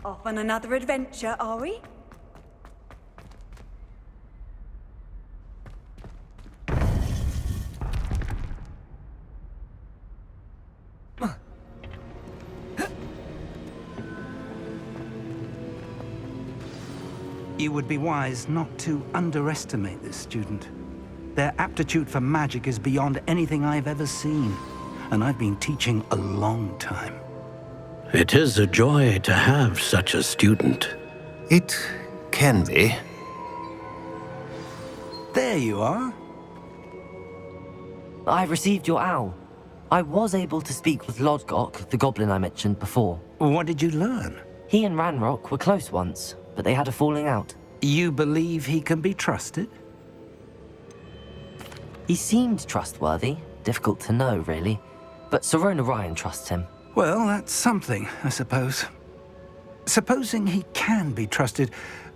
Off on another adventure, are we? You would be wise not to underestimate this student. Their aptitude for magic is beyond anything I've ever seen, and I've been teaching a long time. It is a joy to have such a student. It can be. There you are. I received your owl. I was able to speak with Lodgok, the goblin I mentioned before. What did you learn? He and Ranrock were close once, but they had a falling out. You believe he can be trusted? He seemed trustworthy. Difficult to know, really. But Sirona Ryan trusts him. Well, that's something, I suppose. Supposing he can be trusted,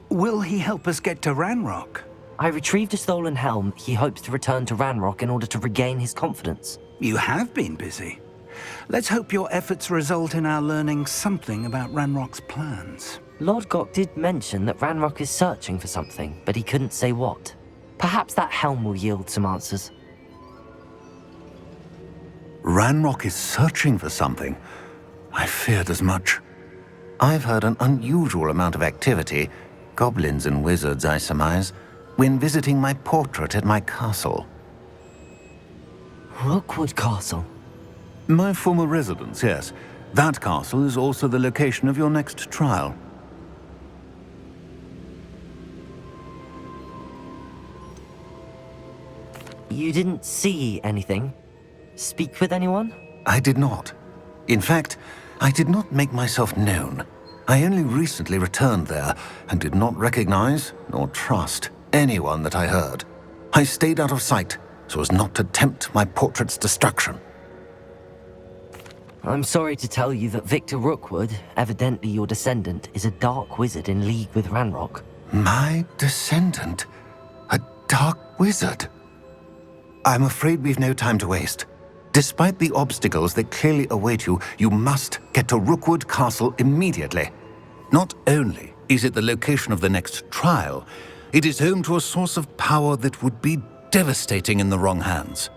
will he help us get to Ranrock? I retrieved a stolen helm. He hopes to return to Ranrock in order to regain his confidence. You have been busy. Let's hope your efforts result in our learning something about Ranrock's plans. Lodgok did mention that Ranrock is searching for something, but he couldn't say what. Perhaps that helm will yield some answers. Ranrock is searching for something. I feared as much. I've heard an unusual amount of activity, goblins and wizards, I surmise, when visiting my portrait at my castle. Rookwood Castle? My former residence, yes. That castle is also the location of your next trial. You didn't see anything? Speak with anyone? I did not. In fact, I did not make myself known. I only recently returned there and did not recognize nor trust anyone that I heard. I stayed out of sight so as not to tempt my portrait's destruction. I'm sorry to tell you that Victor Rookwood, evidently your descendant, is a dark wizard in league with Ranrock. My descendant? A dark wizard? I'm afraid we've no time to waste. Despite the obstacles that clearly await you, you must get to Rookwood Castle immediately. Not only is it the location of the next trial, it is home to a source of power that would be devastating in the wrong hands.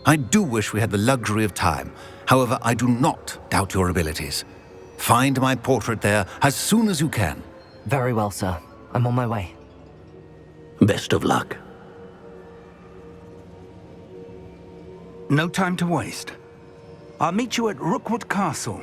I do wish we had the luxury of time. However, I do not doubt your abilities. Find my portrait there as soon as you can. Very well, sir. I'm on my way. Best of luck. No time to waste. I'll meet you at Rookwood Castle.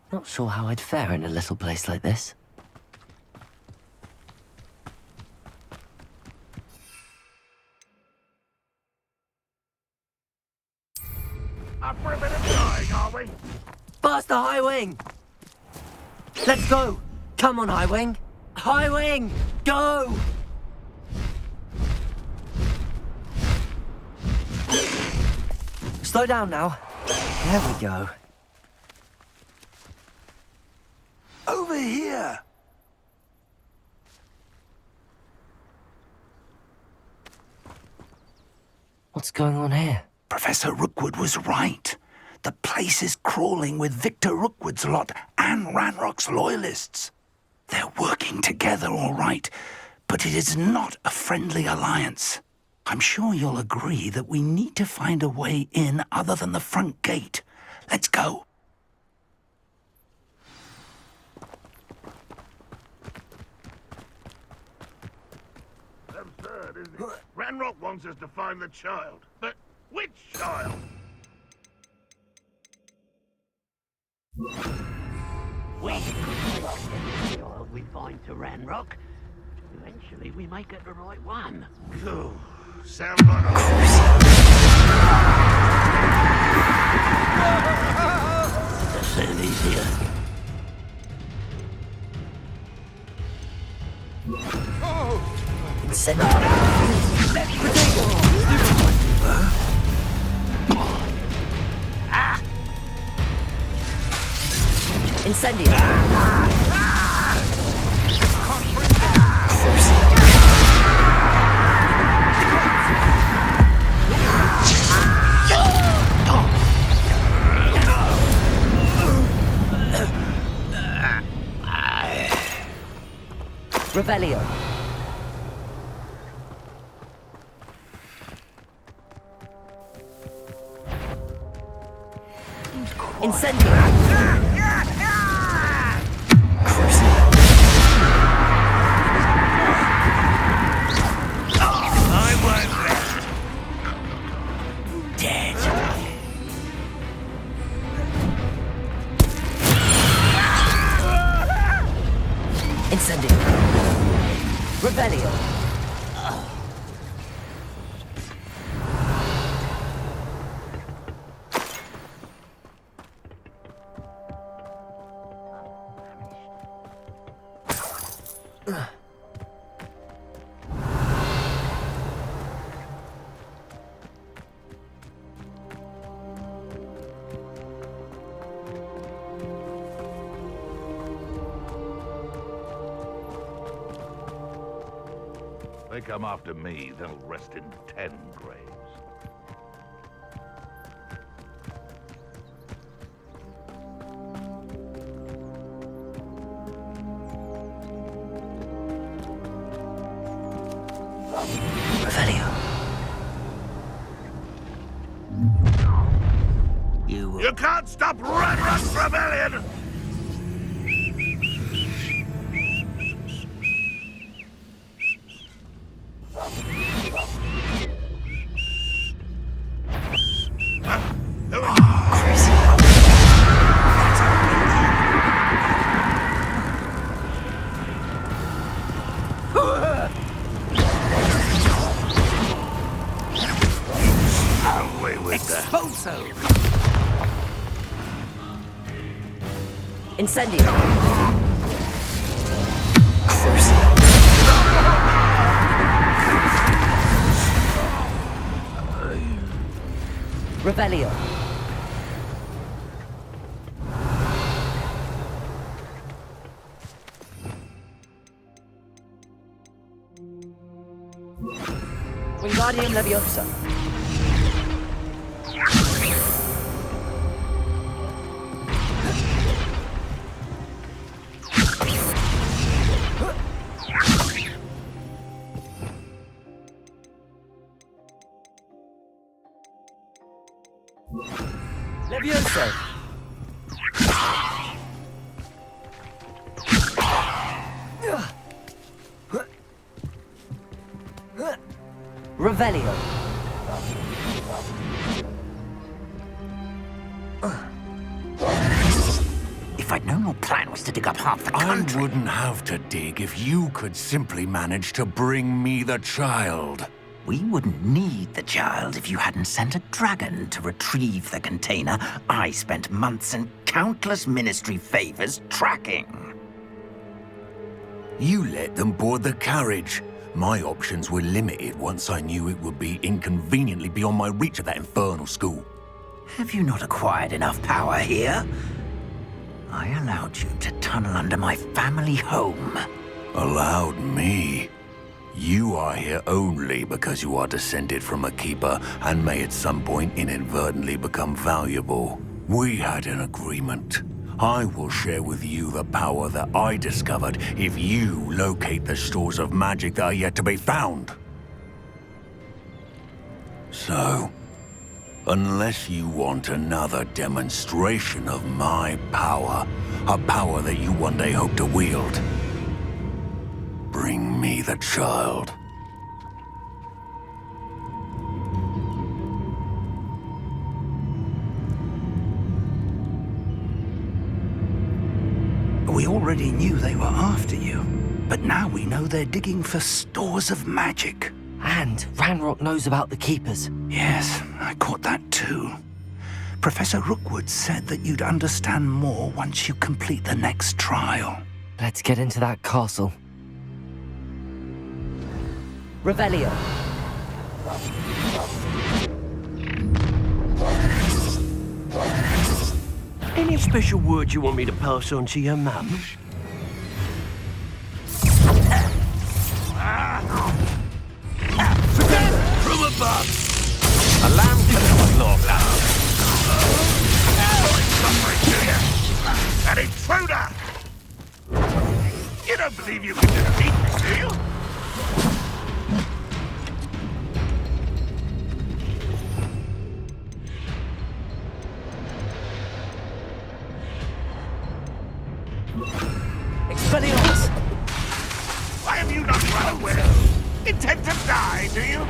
Not sure how I'd fare in a little place like this. Up for a bit of flying, are we? Faster, High Wing! Let's go! Come on, High Wing! High Wing! Go! Slow down now. There we go. Over here! What's going on here? Professor Rookwood was right. The place is crawling with Victor Rookwood's lot and Ranrock's loyalists. They're working together, all right, but it is not a friendly alliance. I'm sure you'll agree that we need to find a way in other than the front gate. Let's go. Absurd, isn't it? Ranrock wants us to find the child. But which child? We child we find to Ranrock. Eventually we may get the right one. Phew, sounds like a... The sand easier. Incendio. Revelio. Incendio. Incendio. Revelio. They come after me, they'll rest in 10 graves. Revelio. You can't stop Ranrock's rebellion! Incendio. Revelio. Wingardium Leviosa. Leviosa. Revelio. If I'd known your plan was to dig up half the country... I wouldn't have to dig if you could simply manage to bring me the child. We wouldn't need the child if you hadn't sent a dragon to retrieve the container I spent months and countless ministry favors tracking. You let them board the carriage. My options were limited once I knew it would be inconveniently beyond my reach at that infernal school. Have you not acquired enough power here? I allowed you to tunnel under my family home. Allowed me? You are here only because you are descended from a keeper and may at some point inadvertently become valuable. We had an agreement. I will share with you the power that I discovered if you locate the stores of magic that are yet to be found. So, unless you want another demonstration of my power, a power that you one day hope to wield, bring me the child. We already knew they were after you, but now we know they're digging for stores of magic. And Ranrock knows about the Keepers. Yes, I caught that too. Professor Rookwood said that you'd understand more once you complete the next trial. Let's get into that castle. Revelio. Any special word you want me to pass on to your mum? From above! A lamb can law suffering to you! An intruder! You don't believe you can defeat me, do you? Expelliarmus! Why have you not run away? Intend to die, do you?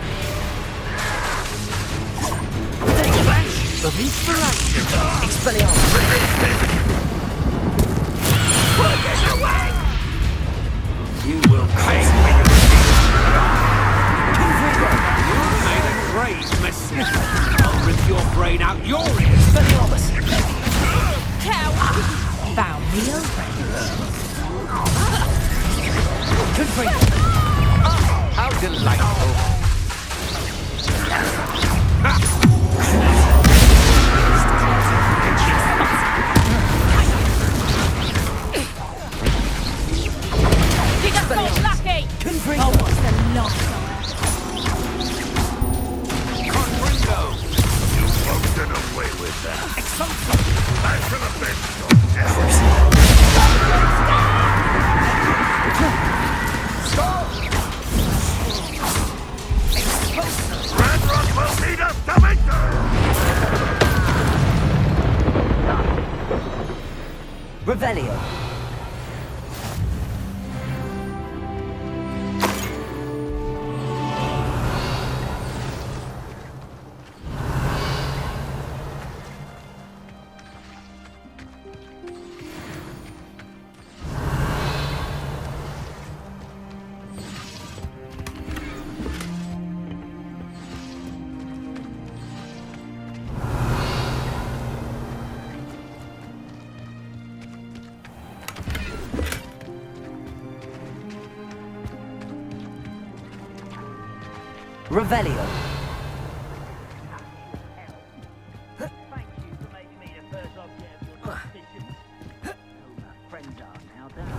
Flash of inspiration! Expelliarmus! Get away! You will pay for your You made a great mistake. I'll rip your brain out your ears. Expelliarmus! Coward! Bow me over. How delightful. You just got lucky! Oh, what's the loss? Confringo. You won't get away with that. Back to the bench, your devil. Ranrock will lead us to victory! Revelio. Revelio. Thank you for making me the first object of your suspicion. All my friends are now down.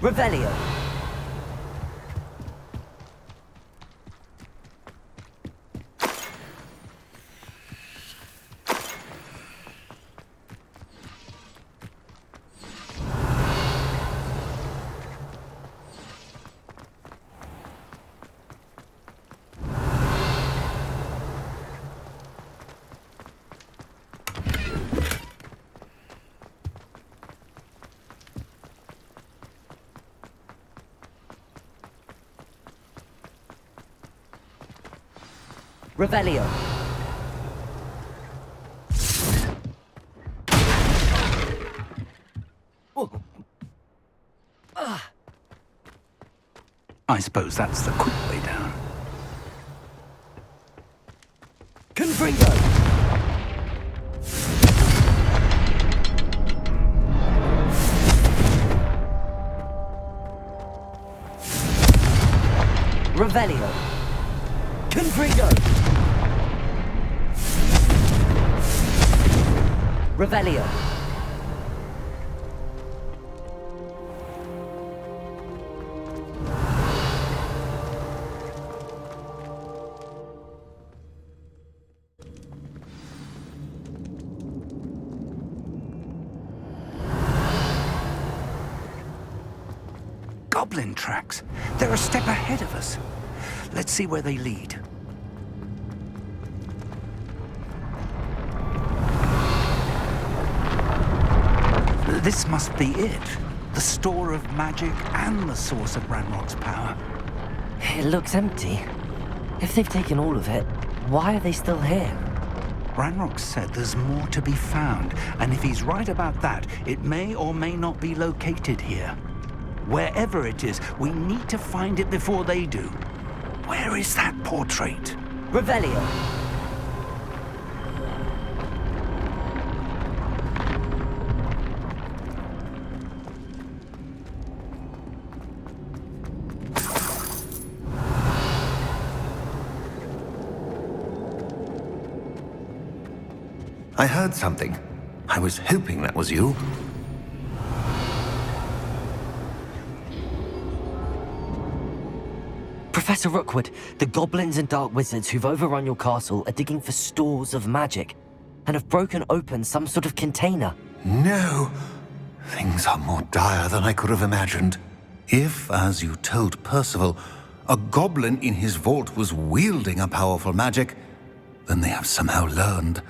Revelio. Revelio. I suppose that's the quick way down. Confringo! Revelio. Confringo! Revelio. Goblin tracks. They're a step ahead of us. Let's see where they lead. This must be it. The store of magic and the source of Ranrock's power. It looks empty. If they've taken all of it, why are they still here? Ranrock said there's more to be found, and if he's right about that, it may or may not be located here. Wherever it is, we need to find it before they do. Where is that portrait? Revelio. I heard something. I was hoping that was you. Professor Rookwood, the goblins and dark wizards who've overrun your castle are digging for stores of magic and have broken open some sort of container. No. Things are more dire than I could have imagined. If, as you told Percival, a goblin in his vault was wielding a powerful magic, then they have somehow learned.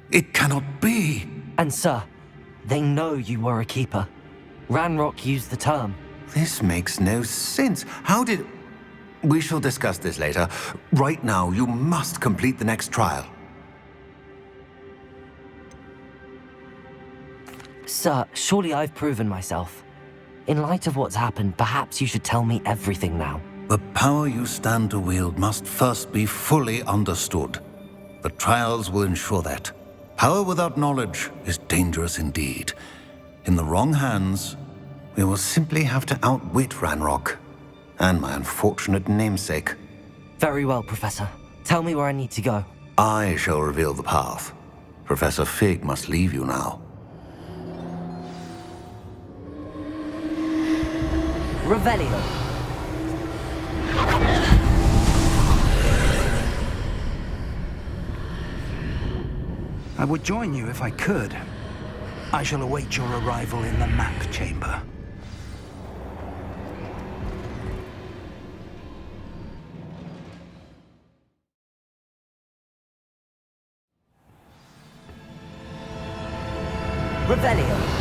It cannot be. And sir, they know you were a keeper. Ranrock used the term. This makes no sense. How did... We shall discuss this later. Right now, you must complete the next trial. Sir, surely I've proven myself. In light of what's happened, perhaps you should tell me everything now. The power you stand to wield must first be fully understood. The trials will ensure that. Power without knowledge is dangerous indeed. In the wrong hands, we will simply have to outwit Ranrock and my unfortunate namesake. Very well, Professor. Tell me where I need to go. I shall reveal the path. Professor Fig must leave you now. Revelio. I would join you if I could. I shall await your arrival in the map chamber. Revelio.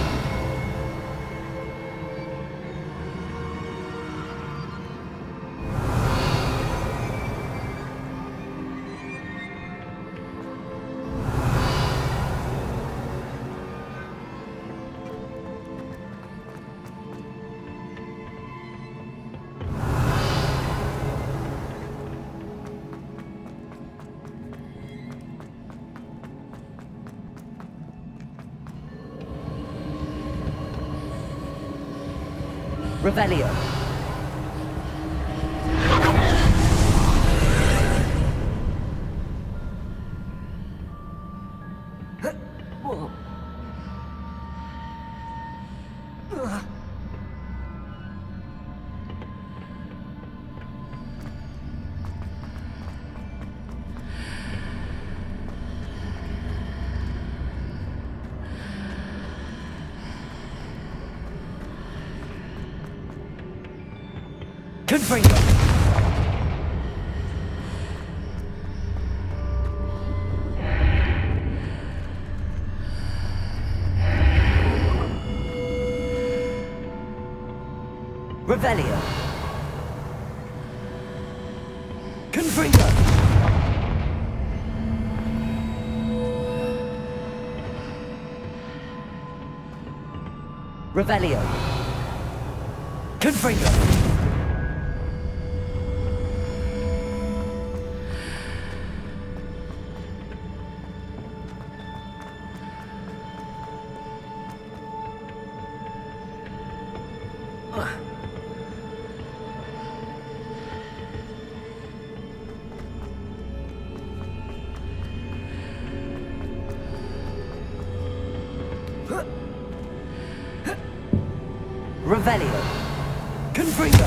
Revelio. Confringo. Revelio. Confringo. Revelio. Confringo. Revelio. Confringo.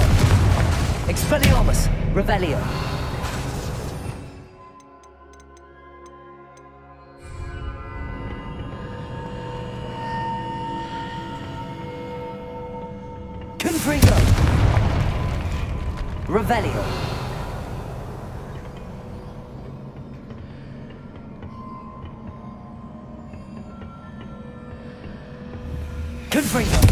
Expelliarmus. Revelio. Confringo. Revelio. Confringo.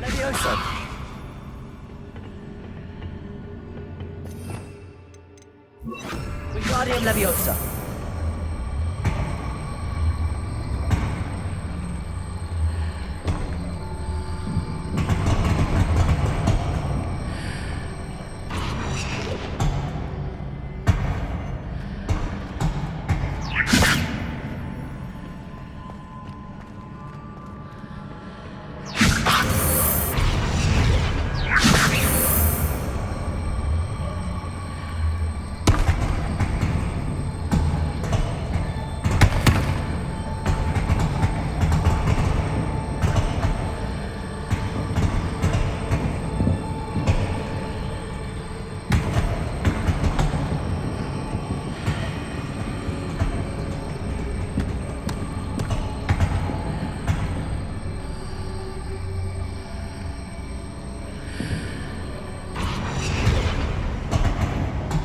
Leviosa. Wingardium Leviosa.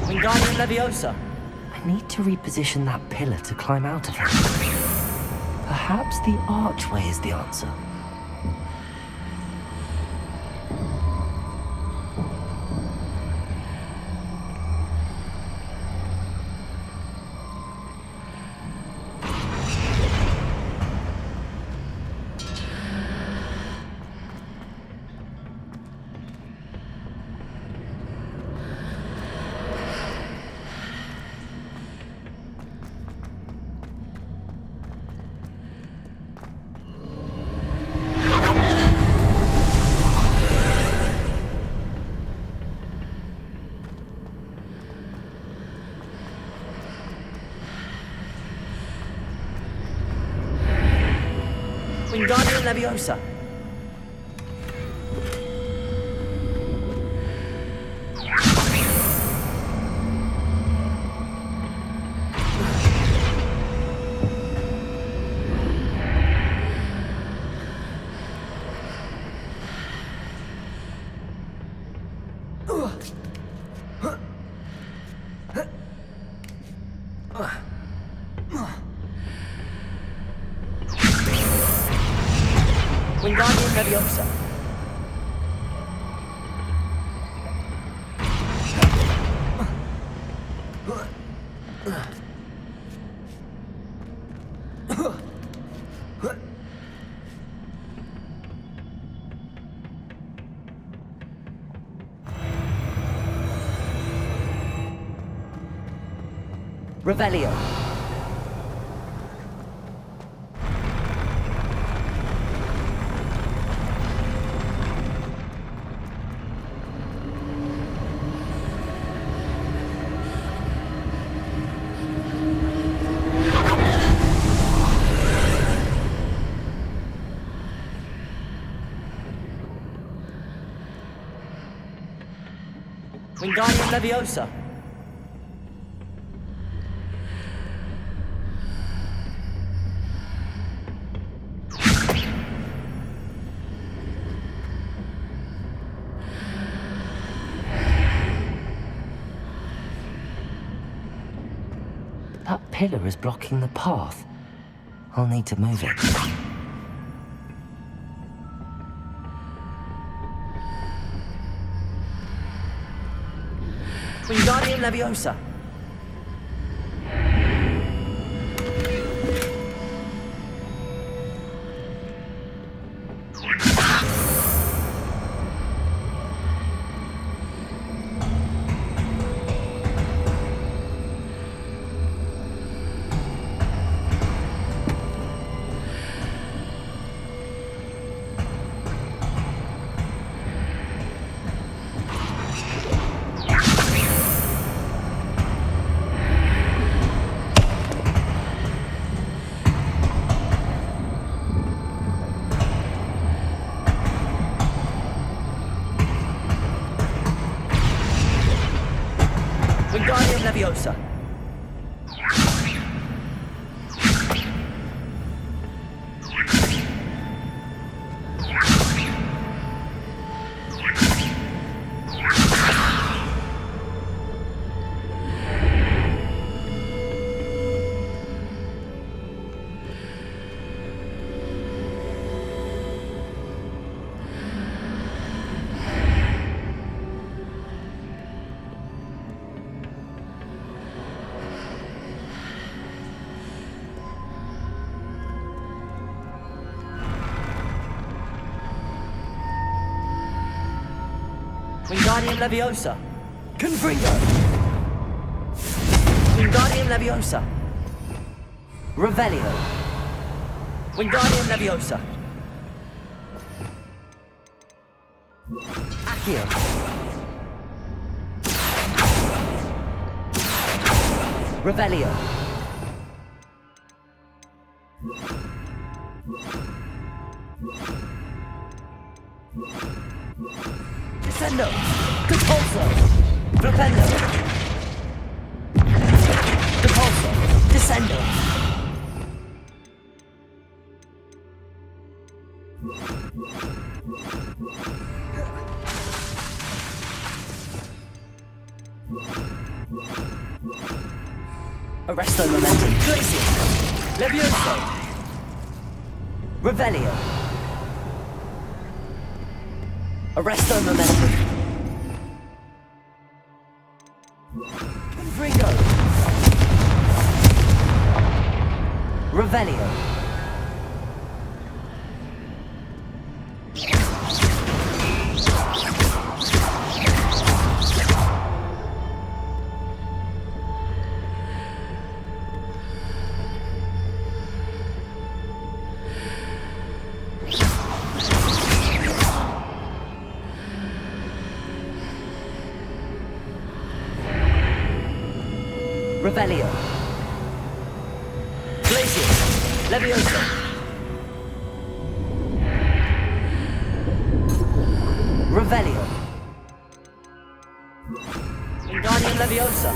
Wingardium Leviosa. I need to reposition that pillar to climb out of it. Perhaps the archway is the answer. Wingardium Leviosa. Wingardium Leviosa. Revelio. Wingardium Leviosa. That pillar is blocking the path. I'll need to move it. Wingardium Leviosa. Leviosa. Wingardium Leviosa. Confringo. Wingardium Leviosa. Revelio. Wingardium Leviosa. Accio. Revelio. Descendo. Compulso. Flipendo. Compulso. Descendo. Arresto momentum. Glacier. Levioso. Revelio. Arresto momentum. Confringo. Revelio. Revelio. Glacier. Levioso. Revelio. Wingardium Leviosa.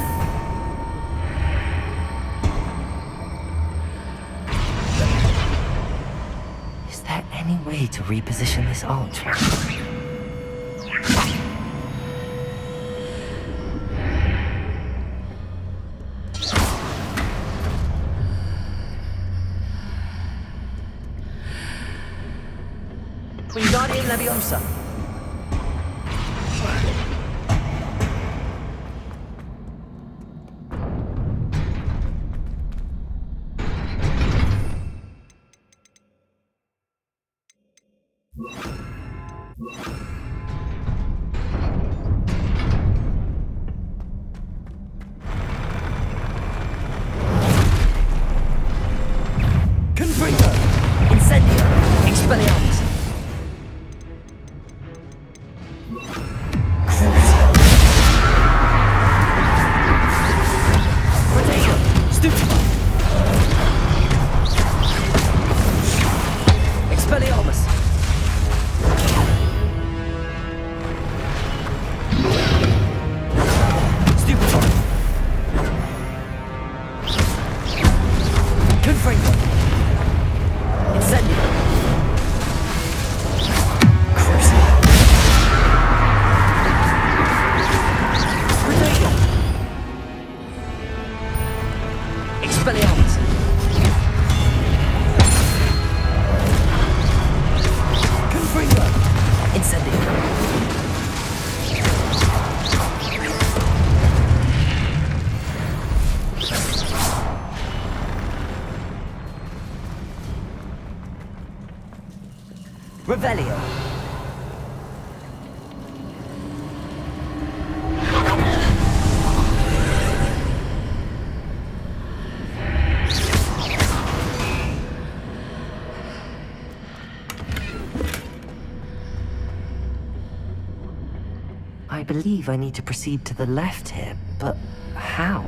Is there any way to reposition this archer? Wingardium Leviosa. Confringo. Incendio. Expelliarmus. Expelliarmus. Stupefy. Confringo. Incendio. Crucible. Rodeo. Expelliarmus. Confringo. Incendio. Revelio. I believe I need to proceed to the left here, but how?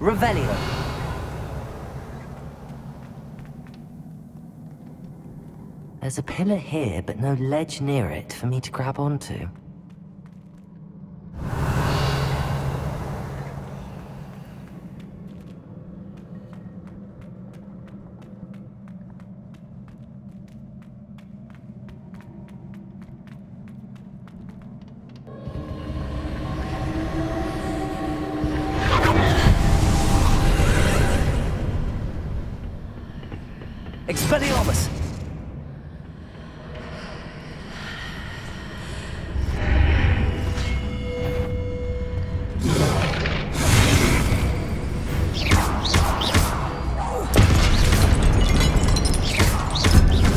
Revelio. There's a pillar here, but no ledge near it for me to grab onto. Expelliarmus!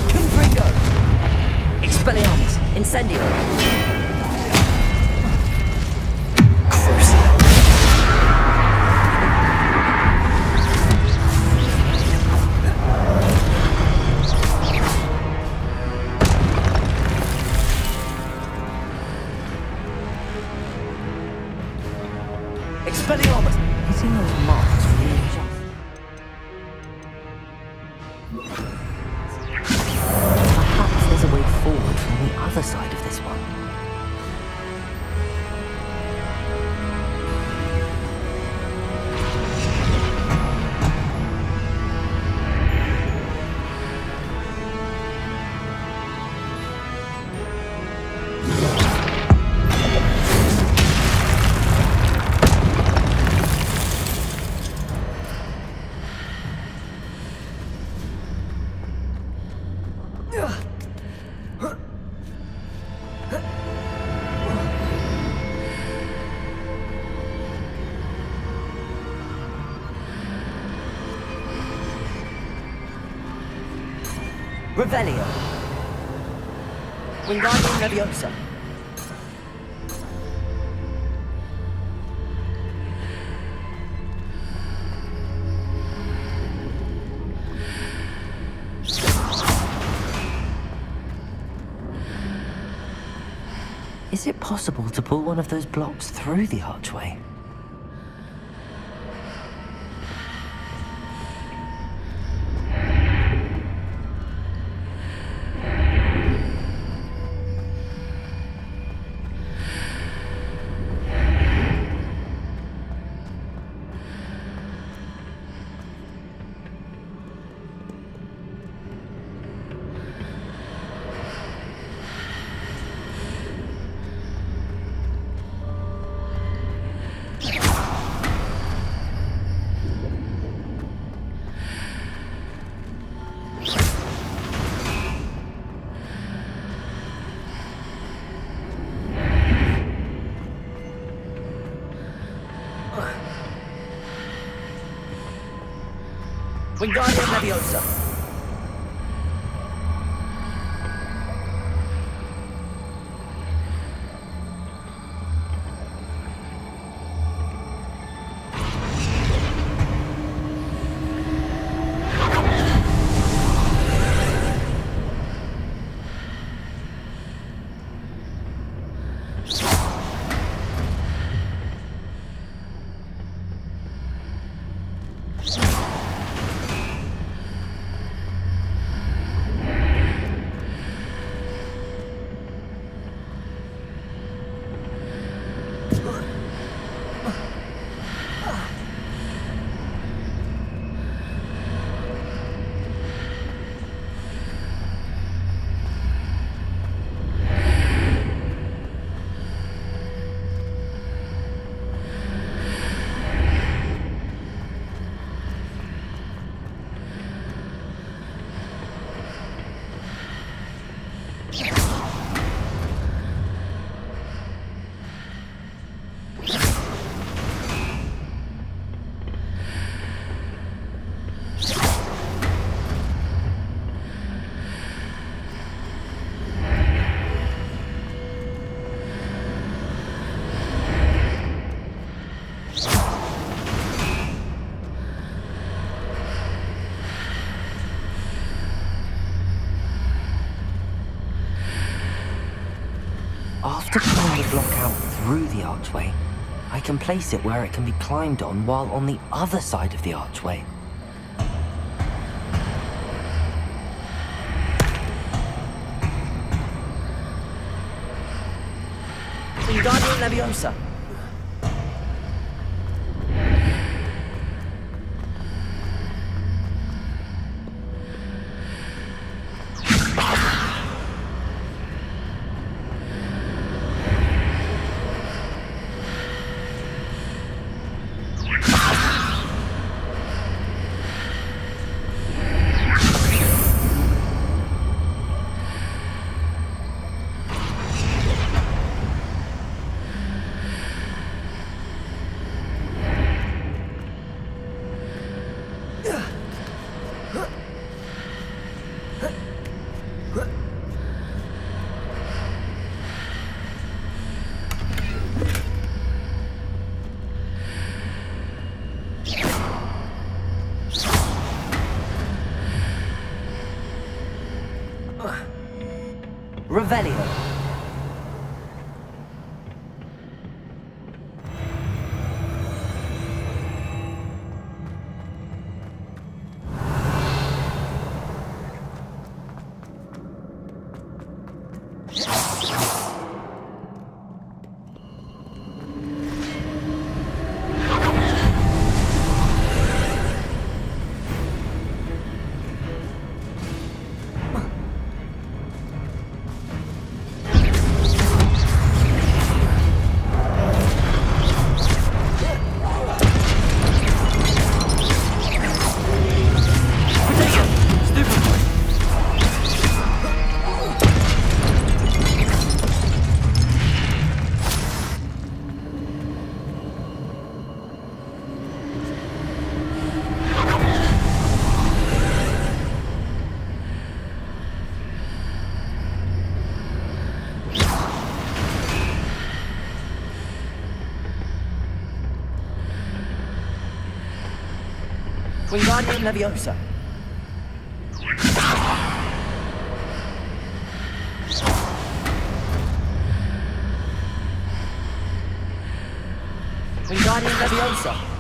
Confringo! Expelliarmus! Incendio! Expelliarmus! Hitting those marks really just. Perhaps there's a way forward from the other side of this one. Revelio. Wingardium Leviosa. Is it possible to pull one of those blocks through the archway? Wingardium Leviosa. After pulling the block out through the archway, I can place it where it can be climbed on while on the other side of the archway. Wingardium Leviosa. Revelio. Wingardium Leviosa. Wingardium Leviosa.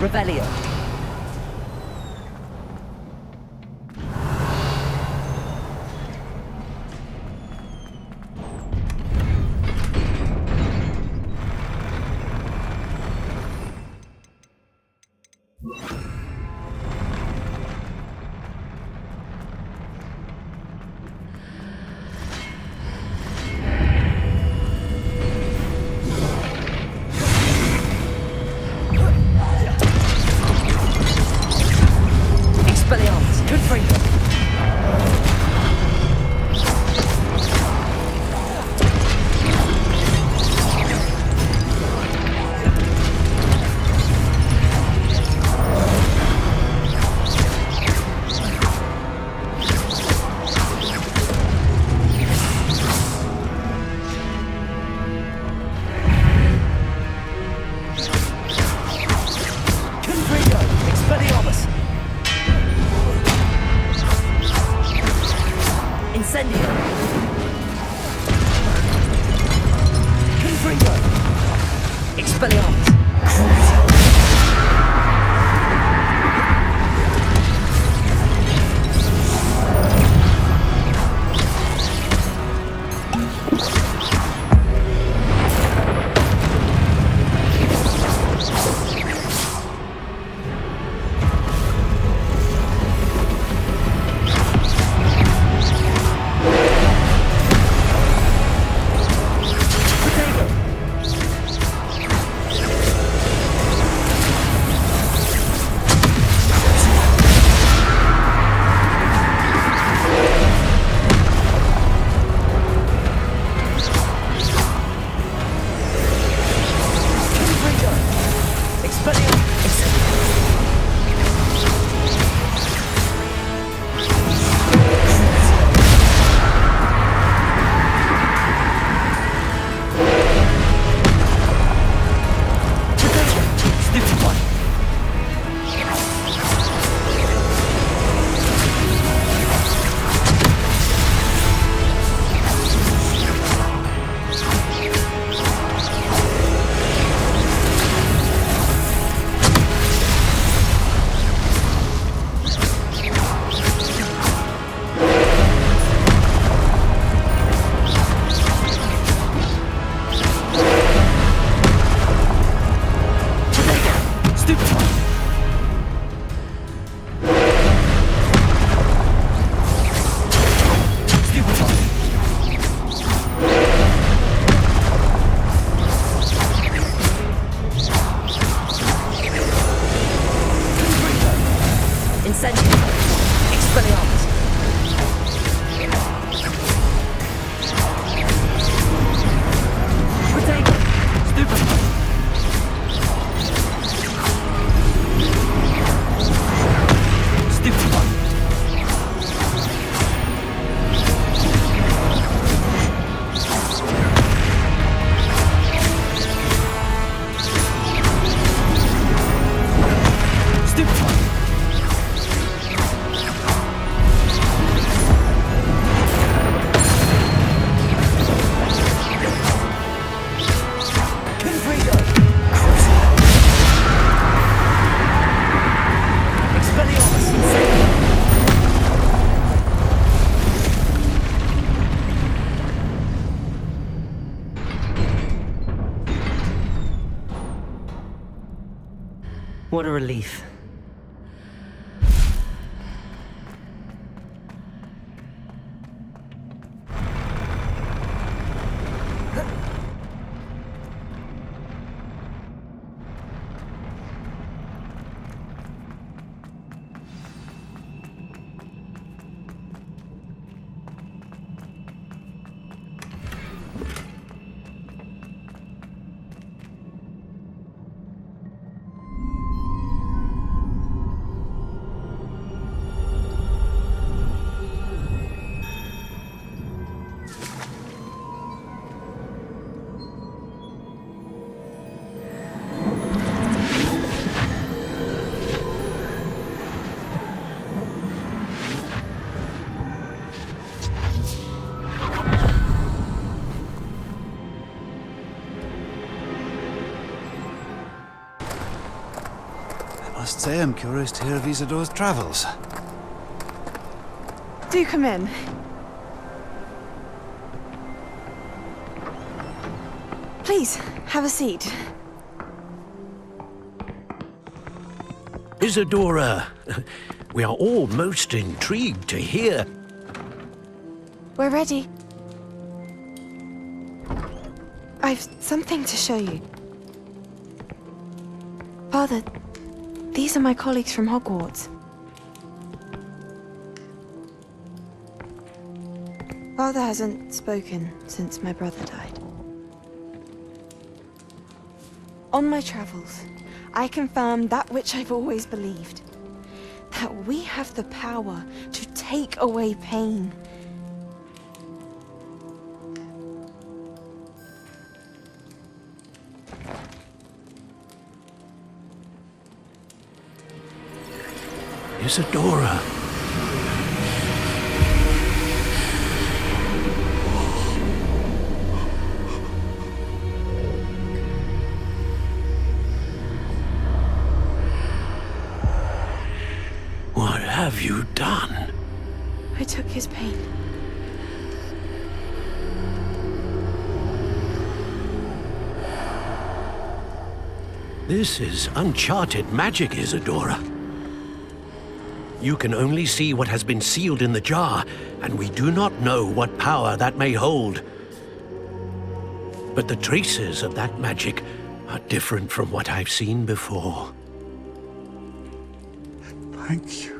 Revelio. What a relief. I must say I'm curious to hear of Isadore's travels. Do come in. Please, have a seat. Isadora, we are all most intrigued to hear. We're ready. I've something to show you. Father, these are my colleagues from Hogwarts. Father hasn't spoken since my brother died. On my travels, I confirmed that which I've always believed. That we have the power to take away pain. Isadora. What have you done? I took his pain. This is uncharted magic, Isadora. You can only see what has been sealed in the jar, and we do not know what power that may hold. But the traces of that magic are different from what I've seen before. Thank you.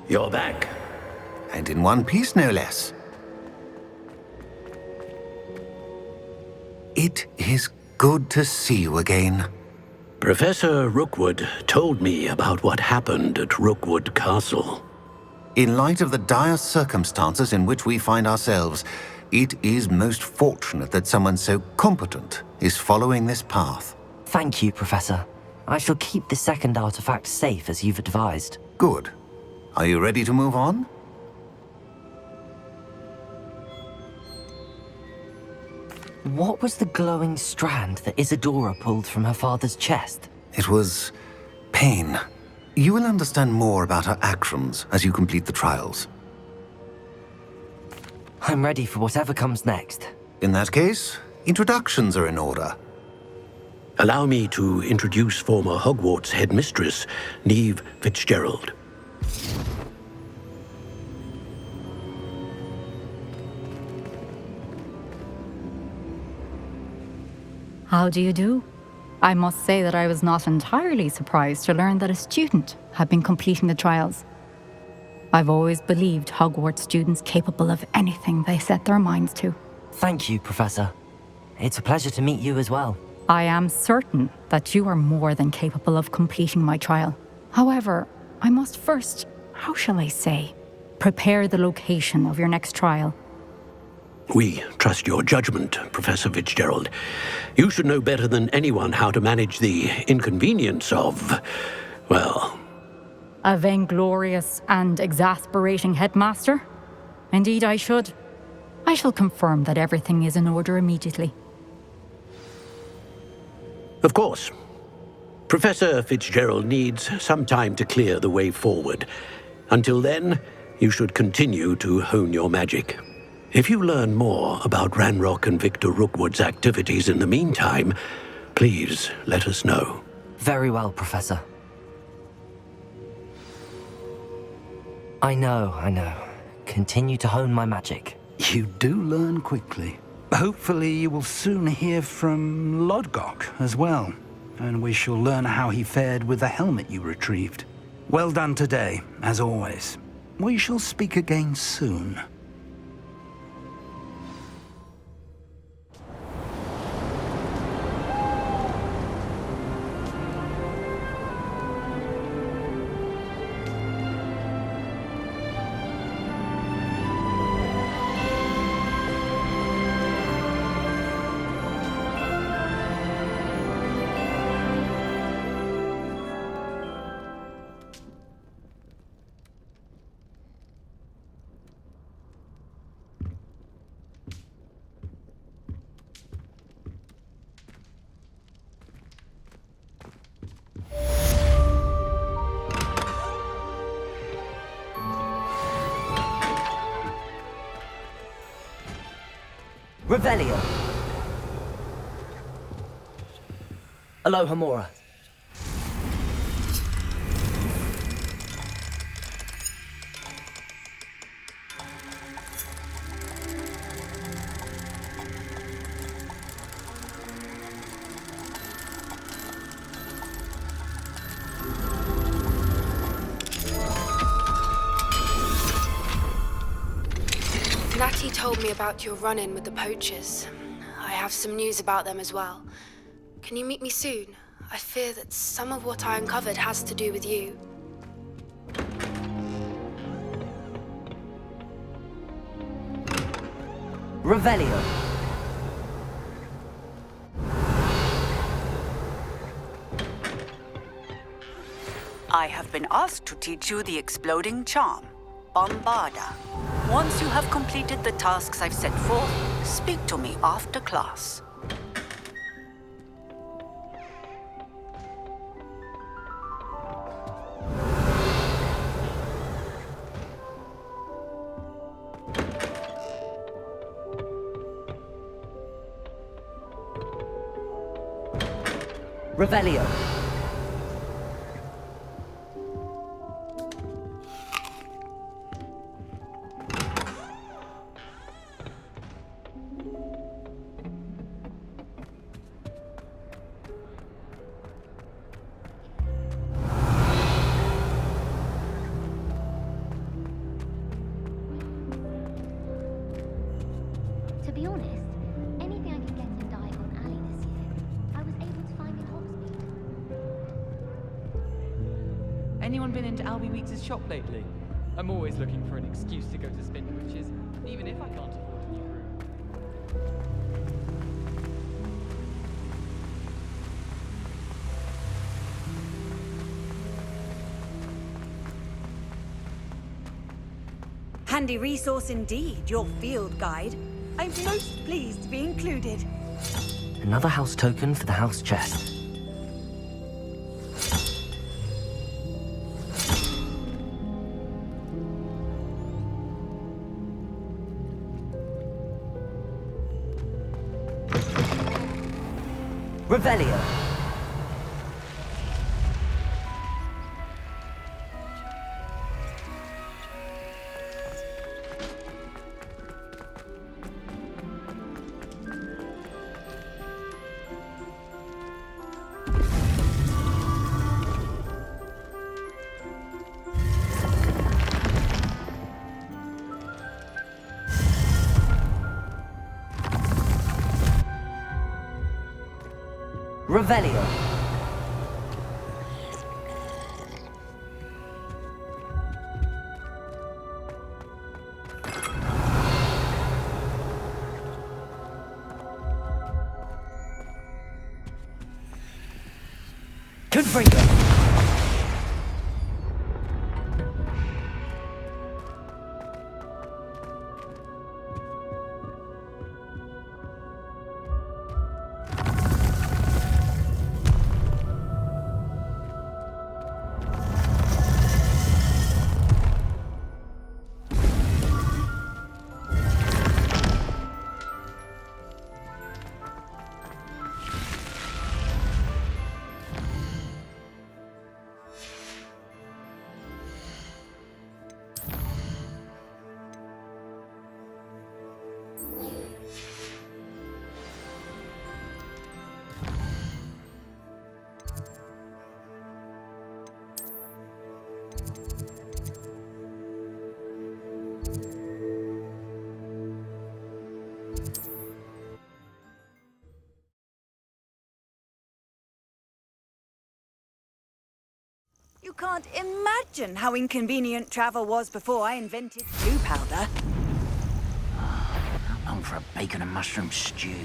You're back. And in one piece, no less. It is good to see you again. Professor Rookwood told me about what happened at Rookwood Castle. In light of the dire circumstances in which we find ourselves, it is most fortunate that someone so competent is following this path. Thank you, Professor. I shall keep the second artifact safe as you've advised. Good. Are you ready to move on? What was the glowing strand that Isadora pulled from her father's chest? It was pain. You will understand more about her actions as you complete the trials. I'm ready for whatever comes next. In that case, introductions are in order. Allow me to introduce former Hogwarts headmistress, Neve Fitzgerald. How do you do? I must say that I was not entirely surprised to learn that a student had been completing the trials. I've always believed Hogwarts students capable of anything they set their minds to. Thank you, Professor. It's a pleasure to meet you as well. I am certain that you are more than capable of completing my trial. However, I must first how shall I say, prepare the location of your next trial. We trust your judgment, Professor Fitzgerald. You should know better than anyone how to manage the inconvenience of, well... A vainglorious and exasperating headmaster? Indeed I should. I shall confirm that everything is in order immediately. Of course. Professor Fitzgerald needs some time to clear the way forward. Until then, you should continue to hone your magic. If you learn more about Ranrock and Victor Rookwood's activities in the meantime, please let us know. Very well, Professor. I know. Continue to hone my magic. You do learn quickly. Hopefully you will soon hear from Lodgok as well, and we shall learn how he fared with the helmet you retrieved. Well done today, as always. We shall speak again soon. Revelio. Aloha Mora. Natty told me about your run-in with the poachers. I have some news about them as well. Can you meet me soon? I fear that some of what I uncovered has to do with you. Revelio. I have been asked to teach you the exploding charm, Bombarda. Once you have completed the tasks I've set forth, speak to me after class. Revelio. To be honest, anything I could get in Diagon Alley this year, I was able to find in Hogsmeade. Anyone been into Albie Weeks' shop lately? I'm always looking for an excuse to go to Spinwitches, even if I can't afford a new room. Handy resource indeed, your field guide. I'm most pleased to be included. Another house token for the house chest. Revelio. Revelio. Confringo! You can't imagine how inconvenient travel was before I invented stew powder. I'm on for a bacon and mushroom stew.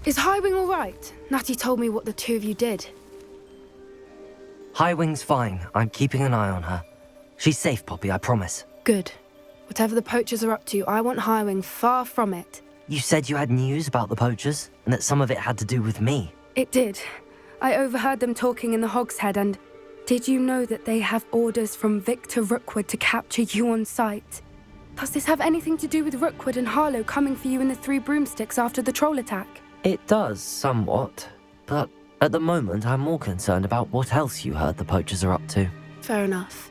Is Highwing all right? Natty told me what the two of you did. Highwing's fine. I'm keeping an eye on her. She's safe, Poppy, I promise. Good. Whatever the poachers are up to, I want Highwing far from it. You said you had news about the poachers, and that some of it had to do with me. It did. I overheard them talking in the Hogshead, and did you know that they have orders from Victor Rookwood to capture you on sight? Does this have anything to do with Rookwood and Harlow coming for you in the Three Broomsticks after the troll attack? It does, somewhat. But at the moment, I'm more concerned about what else you heard the poachers are up to. Fair enough.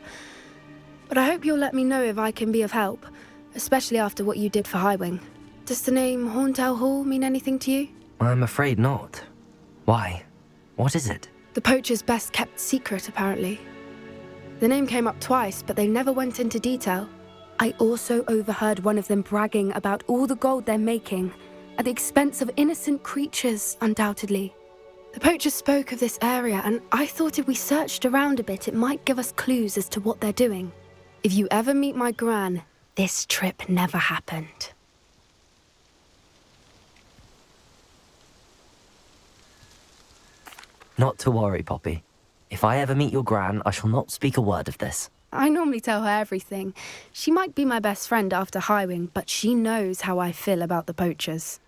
But I hope you'll let me know if I can be of help, especially after what you did for Highwing. Does the name Hauntel Hall mean anything to you? I'm afraid not. Why? What is it? The poachers' best kept secret, apparently. The name came up twice, but they never went into detail. I also overheard one of them bragging about all the gold they're making, at the expense of innocent creatures, undoubtedly. The poachers spoke of this area, and I thought if we searched around a bit, it might give us clues as to what they're doing. If you ever meet my gran, this trip never happened. Not to worry, Poppy. If I ever meet your gran, I shall not speak a word of this. I normally tell her everything. She might be my best friend after Highwing, but she knows how I feel about the poachers.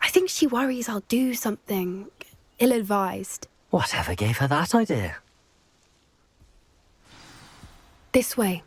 I think she worries I'll do something ill-advised. Whatever gave her that idea? This way.